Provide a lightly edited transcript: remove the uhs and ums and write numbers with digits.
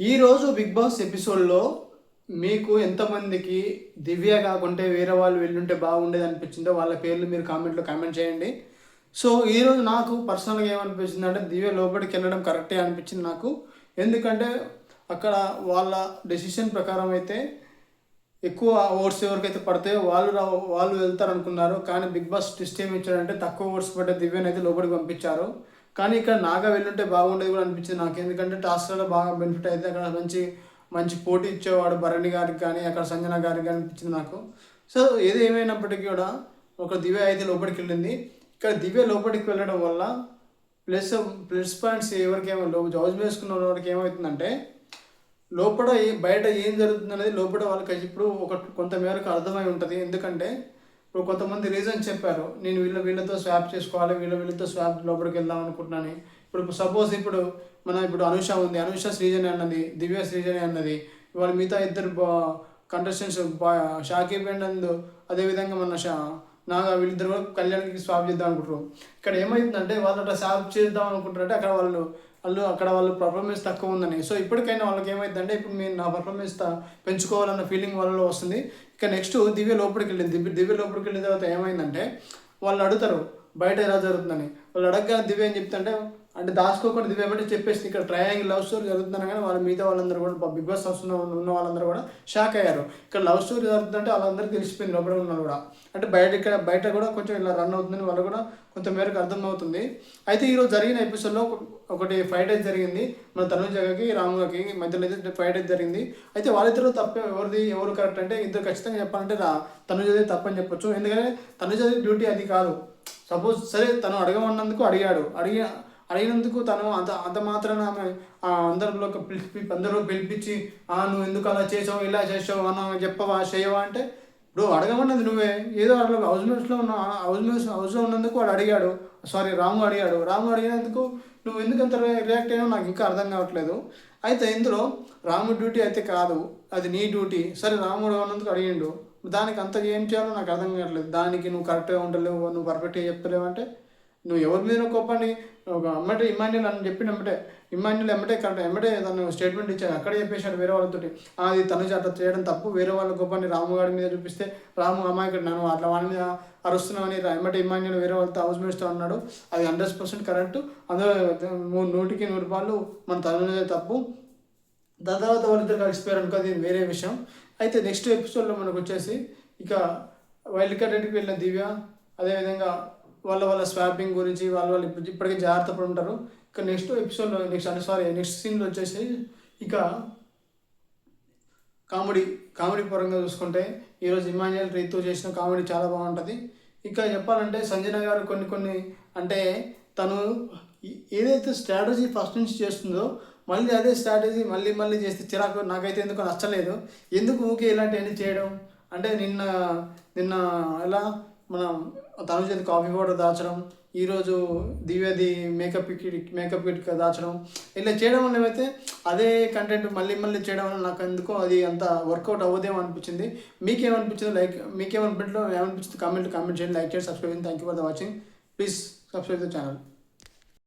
ఈరోజు big boss ఎపిసోడ్లో మీకు ఎంతమందికి దివ్య కాకుంటే వేరే వాళ్ళు వెళ్ళుంటే బాగుండేది అనిపించిందో వాళ్ళ పేర్లు మీరు కామెంట్లో కామెంట్ చేయండి. సో ఈరోజు నాకు పర్సనల్గా ఏమనిపించింది అంటే దివ్య లోపలికి వెళ్ళడం కరెక్టే అనిపించింది నాకు. ఎందుకంటే అక్కడ వాళ్ళ డెసిషన్ ప్రకారం అయితే ఎక్కువ ఓట్స్ ఎవరికైతే పడతాయో వాళ్ళు వెళ్తారు అనుకున్నారు. కానీ బిగ్ బాస్ ట్విస్ట్ ఏమి ఇచ్చాడంటే తక్కువ ఓట్స్ పడ్డ దివ్యని అయితే లోపలికి పంపించారు. కానీ ఇక్కడ నాగా వెళ్ళుంటే బాగుండేది కూడా అనిపించింది నాకు. ఎందుకంటే టాస్క్లలో బాగా బెనిఫిట్ అయితే అక్కడ మంచి మంచి పోటీ ఇచ్చేవాడు భరణి గారికి కానీ అక్కడ సంజన గారికి కానీ అనిపించింది నాకు. సో ఏది ఏమైనప్పటికీ కూడా ఒక దివ్య అయితే లోపలికి వెళ్ళింది. ఇక్కడ దివ్య లోపలికి వెళ్ళడం వల్ల ప్లస్ పాయింట్స్ ఎవరికేమో జౌజ్ వేసుకున్న వాళ్ళకి ఏమవుతుందంటే లోపల బయట ఏం జరుగుతుంది అనేది లోపల వాళ్ళకి ఇప్పుడు కొంతమేరకు అర్థమై ఉంటుంది. ఎందుకంటే ఇప్పుడు కొంతమంది రీజన్ చెప్పారు, నేను వీళ్ళతో స్వాప్ చేసుకోవాలి, వీళ్ళతో స్వాప్ లోపలికి వెళ్దాం అనుకుంటున్నాను. ఇప్పుడు సపోజ్ ఇప్పుడు అనుష ఉంది, అనుష శ్రీజని అన్నది, దివ్య శ్రీజని అన్నది, ఇవాళ మిగతా ఇద్దరు కంటెస్టెంట్స్ షాకీబ్ అండ్ అదేవిధంగా నాగా వీళ్ళిద్దరు కూడా కళ్యాణ్కి స్వాప్ చేద్దాం అనుకుంటారు. ఇక్కడ ఏమవుతుందంటే వాళ్ళు అట్లా స్వాప్ చేద్దాం అనుకుంటారంటే అక్కడ వాళ్ళు పర్ఫార్మెన్స్ తక్కువ ఉందని. సో ఇప్పటికైనా వాళ్ళకి ఏమైందంటే ఇప్పుడు నేను నా పర్ఫార్మెన్స్ పెంచుకోవాలన్న ఫీలింగ్ వాళ్ళలో వస్తుంది. ఇక నెక్స్ట్ దివ్య లోపలికి వెళ్ళింది. దివ్య లోపలికి వెళ్ళిన తర్వాత ఏమైందంటే వాళ్ళు అడుగుతారు బయట ఎలా జరుగుతుందని. వాళ్ళు అడగగా దివ్య ఏం చెప్తుంటే అంటే దాచుకోకుండా దివ్య బట్టి చెప్పేసి ఇక్కడ ట్రయాంగిల్ లవ్ స్టోరీ జరుగుతుందని. కానీ మిగతా వాళ్ళందరూ కూడా బిగ్ బాస్ హౌస్ ఉన్న వాళ్ళందరూ కూడా షాక్ అయ్యారు. ఇక్కడ లవ్ స్టోరీ జరుగుతుందంటే వాళ్ళందరికీ తెలిసిపోయింది లోపల ఉన్నారు కూడా. అంటే బయట కూడా కొంచెం ఇలా రన్ అవుతుందని వాళ్ళు కూడా కొంత మేరకు అర్థమవుతుంది. అయితే ఈరోజు జరిగిన ఎపిసోడ్లో ఒకటి ఫైట్ అయితే జరిగింది. మన తనుజకి రాముకి మధ్యలో అయితే ఫైట్ అయితే జరిగింది. అయితే వాళ్ళిద్దరూ తప్పే ఎవరు కరెక్ట్ అంటే ఇద్దరు ఖచ్చితంగా చెప్పాలంటే తనుజది తప్పని చెప్పొచ్చు. ఎందుకంటే తనుజది డ్యూటీ అది కాదు. సపోజ్ సరే తను అడగమన్నందుకు అడిగినందుకు తను అంత మాత్రాన అందరిలో పిలిపించి నువ్వు ఎందుకు అలా చేసావు ఇలా చేసావు అన్న చెప్పవా చేయవా అంటే ఇప్పుడు అడగమన్నది నువ్వే. ఏదో అట్లా హౌస్లో ఉన్నందుకు వాడు అడిగాడు, రాము అడిగినందుకు నువ్వు ఎందుకు అంత రియాక్ట్ అయినావు నాకు ఇంకా అర్థం కావట్లేదు. అయితే ఇందులో రాము డ్యూటీ అయితే కాదు, అది నీ డ్యూటీ. సరే రాముడు అన్నందుకు అడిగిండు, దానికి అంత ఏం చేయాలో నాకు అర్థం కావట్లేదు. దానికి నువ్వు కరెక్ట్గా ఉండలేవు, నువ్వు పర్ఫెక్ట్గా చెప్తలేవు అంటే నువ్వు ఎవరి మీద కోపాన్ని అమ్మటే ఇమాన్యుల్ అని చెప్పిన ఇమాన్యుల్ కరెక్ట్ తను స్టేట్మెంట్ ఇచ్చాడు. అక్కడే చెప్పేశాడు వేరే వాళ్ళతో అది తనుజ అట్లా చేయడం తప్పు, వేరే వాళ్ళ కోపాన్ని రాముగాడి మీద చూపిస్తే రాము అమాయకుడు నన్ను అట్లా వాడి మీద అరుస్తున్నామని ఇమాన్యుల్ వేరే వాళ్ళతో హౌస్ మేట్స్తో అన్నాడు. అది 100% కరెక్ట్. అందులో 100% మన తనుజ తప్పు. దాని తర్వాత వాళ్ళిద్దరు కలిసిపోయారు అనుకో, అది వేరే విషయం. అయితే నెక్స్ట్ ఎపిసోడ్లో మనకు వచ్చేసి ఇక వైల్డ్ కార్డ్ ఇంటికి వెళ్ళిన దివ్య, అదేవిధంగా వాళ్ళ స్వాపింగ్ గురించి వాళ్ళు ఇప్పటికే జాగ్రత్త పడి ఉంటారు. ఇక నెక్స్ట్ ఎపిసోడ్లో నెక్స్ట్ సీన్లో వచ్చేసి ఇక కామెడీ పరంగా చూసుకుంటే ఈరోజు ఇమాన్యుయల్ రీతు చేసిన కామెడీ చాలా బాగుంటుంది. ఇంకా చెప్పాలంటే సంజన గారు కొన్ని అంటే తను ఏదైతే స్ట్రాటజీ ఫస్ట్ నుంచి చేస్తుందో మళ్ళీ అదే స్ట్రాటజీ మళ్ళీ చేస్తే చిరాకు. నాకైతే ఎందుకు నచ్చలేదు. ఎందుకు ఊకే ఇలాంటివన్నీ చేయడం అంటే నిన్న ఎలా మనం తనుజది కాఫీ పౌడర్ దాచడం, ఈరోజు దివ్యది మేకప్ కిట్ దాచడం, ఇలా చేయడం వల్ల ఏమైతే అదే కంటెంట్ మళ్ళీ చేయడం వల్ల నాకు ఎందుకో అది అంత వర్కౌట్ అవ్వదేమో అనిపించింది. మీకేమనిపించింది కామెంట్ చేయండి, లైక్ చేయండి, సబ్స్క్రైబ్ చేయండి. Thank you for the watching. Please subscribe the channel.